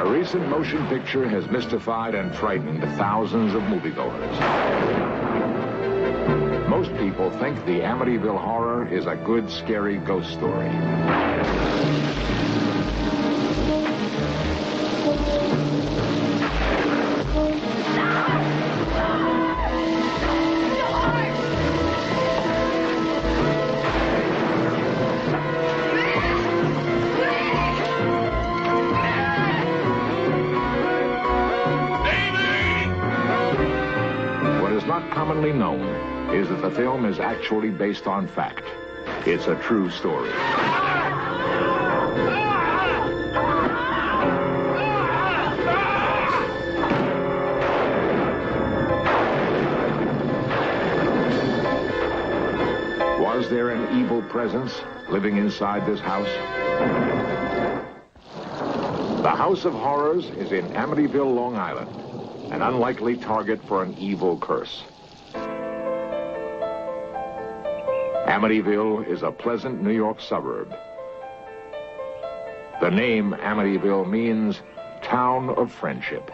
A recent motion picture has mystified and frightened thousands of moviegoers. Most people think the Amityville Horror is a good, scary ghost story. Commonly known is that the film is actually based on fact. It's a true story. Was there an evil presence living inside this house? The House of Horrors is in Amityville, Long Island, an unlikely target for an evil curse. Amityville is a pleasant New York suburb. The name Amityville means town of friendship.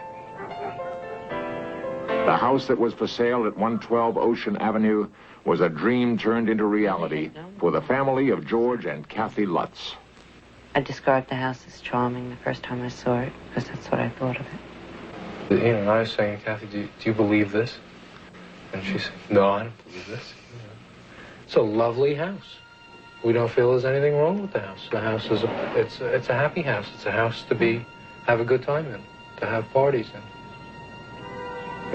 The house that was for sale at 112 Ocean Avenue was a dream turned into reality for the family of George and Kathy Lutz. I described the house as charming the first time I saw it, because that's what I thought of it. Ian and I were saying, Kathy, do you believe this? And she said, no, I don't believe this. It's a lovely house. We don't feel there's anything wrong with the house. The house is it's a happy house. It's a house to have a good time in, to have parties in.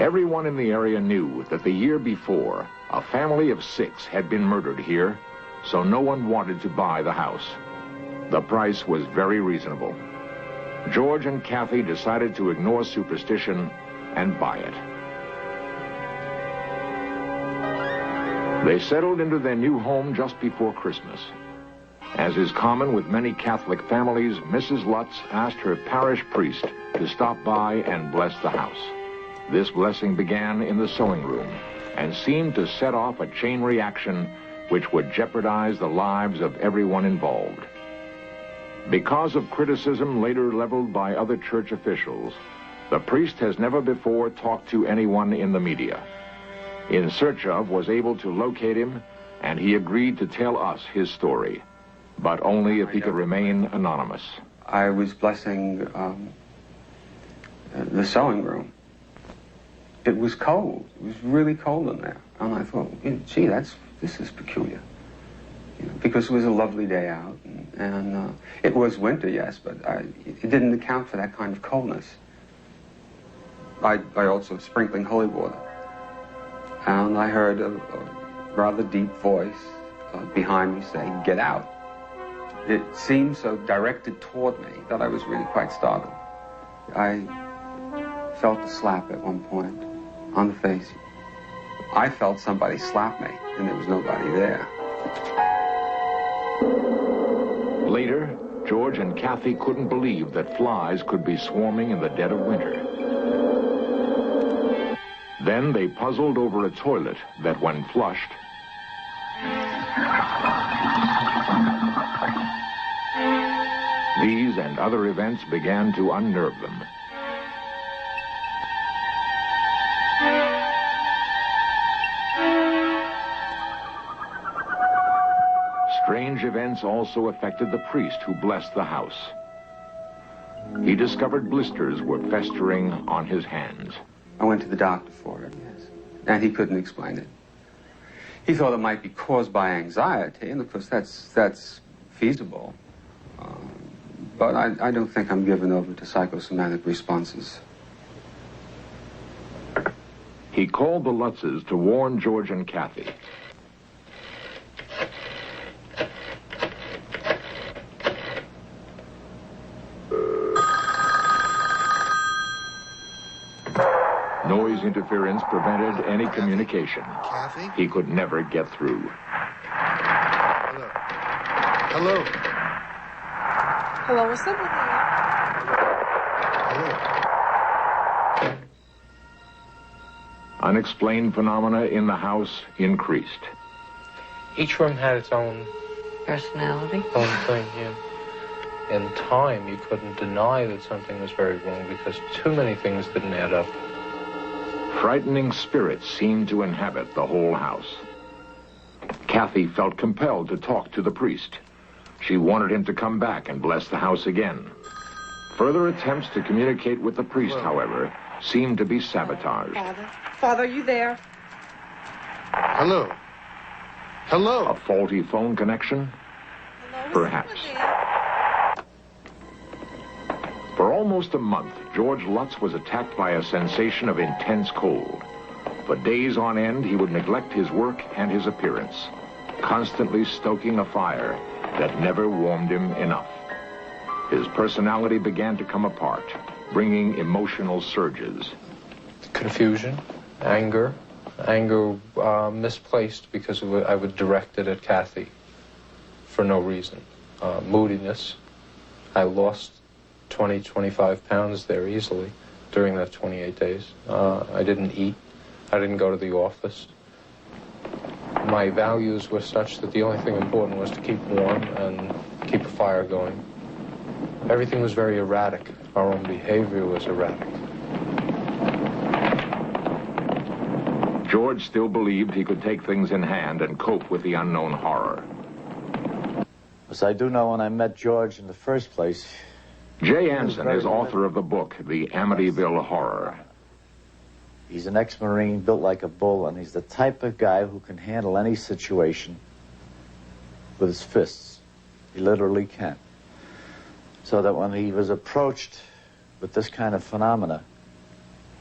Everyone in the area knew that the year before, a family of 6 had been murdered here, so no one wanted to buy the house. The price was very reasonable. George and Kathy decided to ignore superstition and buy it. They settled into their new home just before Christmas. As is common with many Catholic families, Mrs. Lutz asked her parish priest to stop by and bless the house. This blessing began in the sewing room and seemed to set off a chain reaction which would jeopardize the lives of everyone involved. Because of criticism later leveled by other church officials, the priest has never before talked to anyone in the media. In Search Of was able to locate him, and he agreed to tell us his story, but only if he could remain anonymous. I was blessing the sewing room. It was cold. It was really cold in there. And I thought, gee, this is peculiar. Because it was a lovely day out, and it was winter, yes, but it didn't account for that kind of coldness. I also sprinkling holy water. And I heard a rather deep voice behind me say, "Get out." It seemed so directed toward me that I was really quite startled. I felt a slap at one point on the face. I felt somebody slap me, and there was nobody there. Later, George and Kathy couldn't believe that flies could be swarming in the dead of winter. Then they puzzled over a toilet that, when flushed, these and other events began to unnerve them. Strange events also affected the priest who blessed the house. He discovered blisters were festering on his hands. I went to the doctor for it, yes. And he couldn't explain it. He thought it might be caused by anxiety, and of course that's feasible. But I don't think I'm given over to psychosomatic responses. He called the Lutzes to warn George and Kathy. Noise interference prevented any communication. Kathy? He could never get through. Hello. Hello, what's up with you? Hello. Unexplained phenomena in the house increased. Each room had its own Personality? thing, yeah. in time, you couldn't deny that something was very wrong because too many things didn't add up. Frightening spirits seemed to inhabit the whole house. Kathy felt compelled to talk to the priest. She wanted him to come back and bless the house again. Further attempts to communicate with the priest, however, seemed to be sabotaged. Father, are you there? Hello? Hello? A faulty phone connection? Hello? Perhaps. For almost a month, George Lutz was attacked by a sensation of intense cold. For days on end, he would neglect his work and his appearance, constantly stoking a fire that never warmed him enough. His personality began to come apart, bringing emotional surges. Confusion, anger misplaced because I would direct it at Kathy for no reason. Moodiness. I lost 20, 25 pounds there easily during that 28 days. I didn't eat. I didn't go to the office. My values were such that the only thing important was to keep warm and keep a fire going. Everything was very erratic. Our own behavior was erratic. George still believed he could take things in hand and cope with the unknown horror. As I do know, when I met George in the first place... Jay Anson is author of the book, The Amityville Horror. He's an ex-Marine, built like a bull, and he's the type of guy who can handle any situation with his fists. He literally can. So that when he was approached with this kind of phenomena,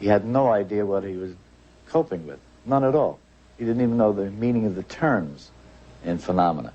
he had no idea what he was coping with. None at all. He didn't even know the meaning of the terms in phenomena.